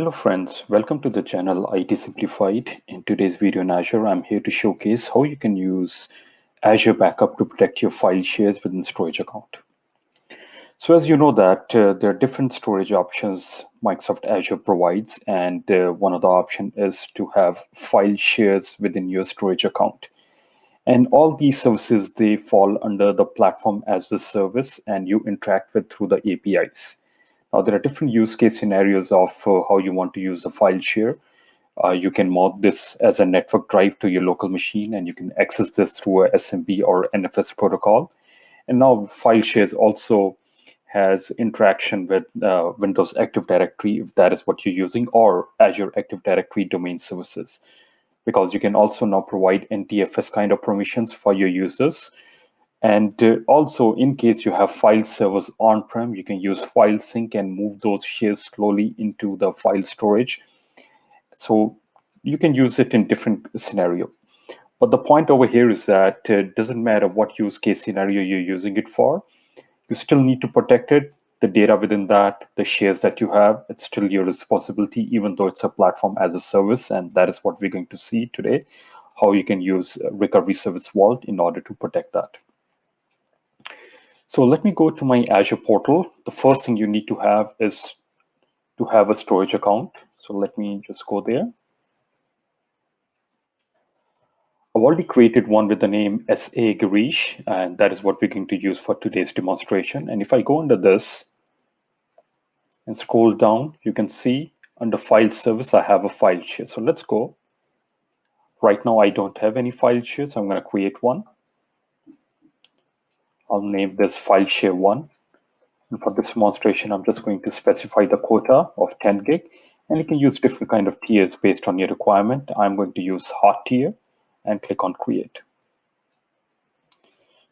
Hello friends, welcome to the channel IT Simplified. In today's video in Azure, I'm here to showcase how you can use Azure Backup to protect your file shares within storage account. So as you know that there are different storage options Microsoft Azure provides, and one of the options is to have file shares within your storage account. And all these services, they fall under the platform as a service and you interact with through the APIs. Now, there are different use case scenarios of how you want to use the file share. You can mount this as a network drive to your local machine, and you can access this through a SMB or NFS protocol. And now file shares also has interaction with Windows Active Directory, if that is what you're using, or Azure Active Directory domain services, because you can also now provide NTFS kind of permissions for your users. And also, in case you have file servers on-prem, you can use file sync and move those shares slowly into the file storage. So you can use it in different scenario. But the point over here is that it doesn't matter what use case scenario you're using it for, you still need to protect it. The data within that, the shares that you have, it's still your responsibility, even though it's a platform as a service. And that is what we're going to see today, how you can use Recovery Service Vault in order to protect that. So let me go to my Azure portal. The first thing you need to have is to have a storage account. So let me just go there. I've already created one with the name SA Girish, and that is what we're going to use for today's demonstration. And if I go under this and scroll down, you can see under file service, I have a file share. So let's go. Right now, I don't have any file share, so I'm going to create one. I'll name this file share 1. And for this demonstration, I'm just going to specify the quota of 10 gig. And you can use different kind of tiers based on your requirement. I'm going to use hot tier and click on create.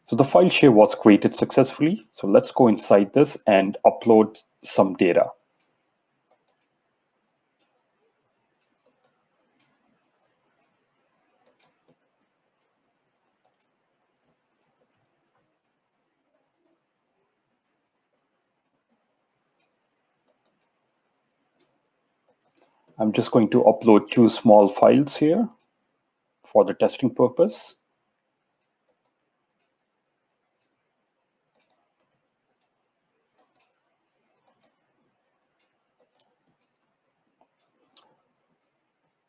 So the file share was created successfully. So let's go inside this and upload some data. I'm just going to upload 2 small files here for the testing purpose.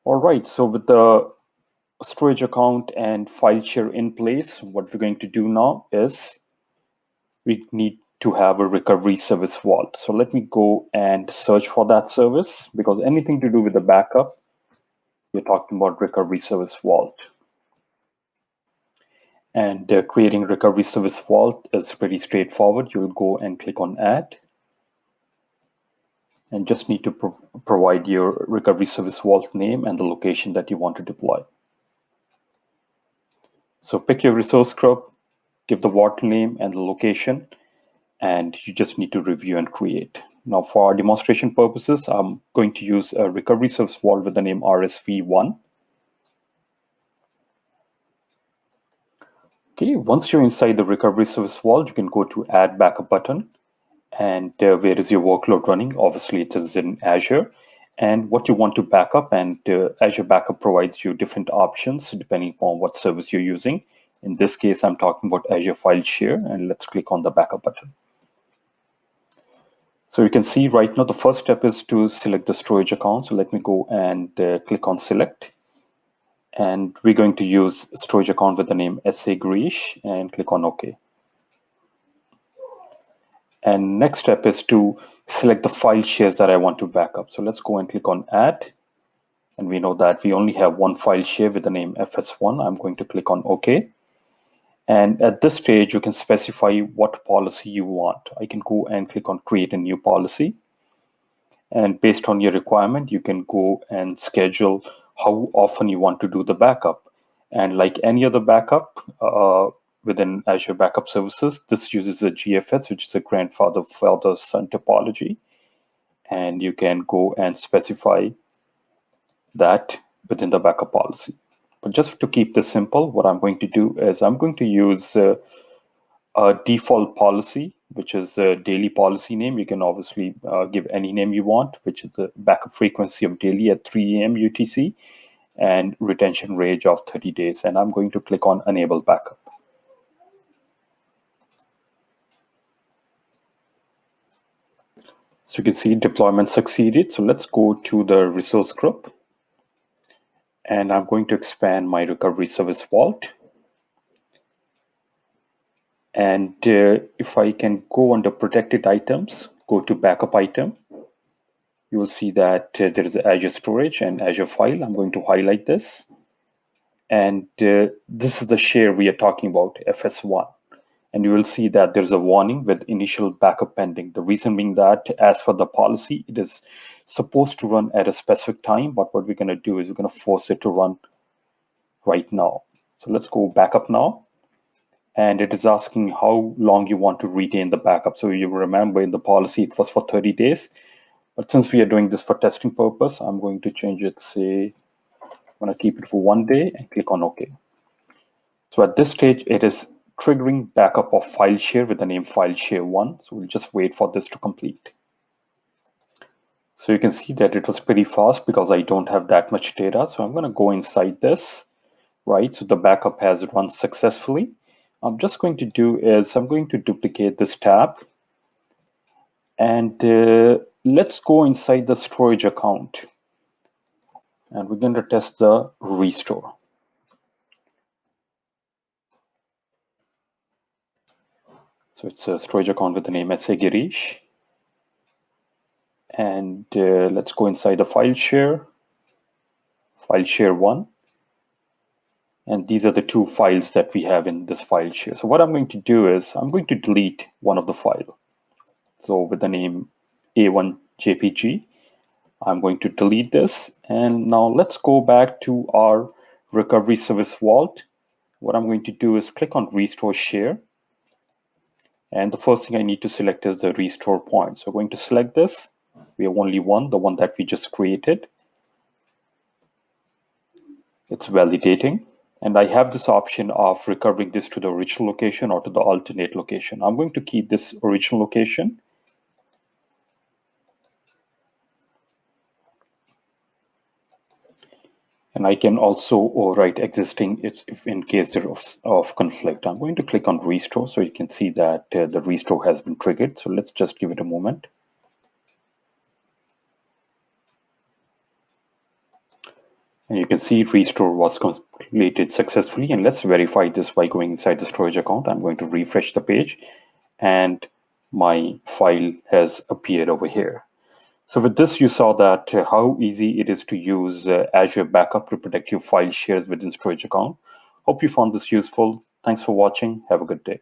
All right, so with the storage account and file share in place, what we're going to do now is we need to have a recovery service vault. So let me go and search for that service, because anything to do with the backup, we're talking about recovery service vault. And creating recovery service vault is pretty straightforward. You'll go and click on add and just need to provide your recovery service vault name and the location that you want to deploy. So pick your resource group, give the vault name and the location, and you just need to review and create. Now for our demonstration purposes, I'm going to use a recovery service vault with the name RSV1. Okay, once you're inside the recovery service vault, you can go to add backup button, and where is your workload running? Obviously it is in Azure, and what you want to back up, and Azure Backup provides you different options depending upon what service you're using. In this case, I'm talking about Azure File Share, and let's click on the backup button. So you can see right now the first step is to select the storage account. So let me go and click on select. And we're going to use storage account with the name SA Girish and click on OK. And next step is to select the file shares that I want to back up. So let's go and click on add. And we know that we only have one file share with the name FS1. I'm going to click on OK. And at this stage, you can specify what policy you want. I can go and click on create a new policy. And based on your requirement, you can go and schedule how often you want to do the backup. And like any other backup within Azure Backup Services, this uses a GFS, which is a grandfather father son topology. And you can go and specify that within the backup policy. But just to keep this simple, what I'm going to do is I'm going to use a default policy which is the daily policy name. You can obviously give any name you want, which is the backup frequency of daily at 3 a.m. UTC, and retention range of 30 days. And I'm going to click on enable backup. So you can see deployment succeeded. So let's go to the resource group. And I'm going to expand my recovery service vault. And if I can go under protected items, go to backup item, you will see that there is Azure storage and Azure file. I'm going to highlight this. And this is the share we are talking about, FS1. And you will see that there's a warning with initial backup pending. The reason being that as for the policy, it is supposed to run at a specific time, but what we're going to do is we're going to force it to run right now. So let's go backup now. And it is asking how long you want to retain the backup. So you remember in the policy, it was for 30 days. But since we are doing this for testing purpose, I'm going to change it, say, I'm going to keep it for 1 day and click on OK. So at this stage, it is triggering backup of file share with the name file share 1. So we'll just wait for this to complete. So you can see that it was pretty fast because I don't have that much data. So I'm going to go inside this, right? So the backup has run successfully. I'm just going to do is I'm going to duplicate this tab, and let's go inside the storage account, and we're going to test the restore. So it's a storage account with the name SA Girish, and let's go inside the file share 1, and these are the two files that we have in this file share. So what I'm going to do is I'm going to delete one of the file. So with the name A1 JPG, I'm going to delete this. And now let's go back to our recovery service vault. What I'm going to do is click on restore share. And the first thing I need to select is the restore point. So I'm going to select this. We have only one, the one that we just created. It's validating. And I have this option of recovering this to the original location or to the alternate location. I'm going to keep this original location. And I can also overwrite existing if in case of conflict. I'm going to click on restore so you can see that the restore has been triggered. So let's just give it a moment. And you can see restore was completed successfully. And let's verify this by going inside the storage account. I'm going to refresh the page and my file has appeared over here. So with this, you saw that how easy it is to use Azure Backup to protect your file shares within storage account. Hope you found this useful. Thanks for watching. Have a good day.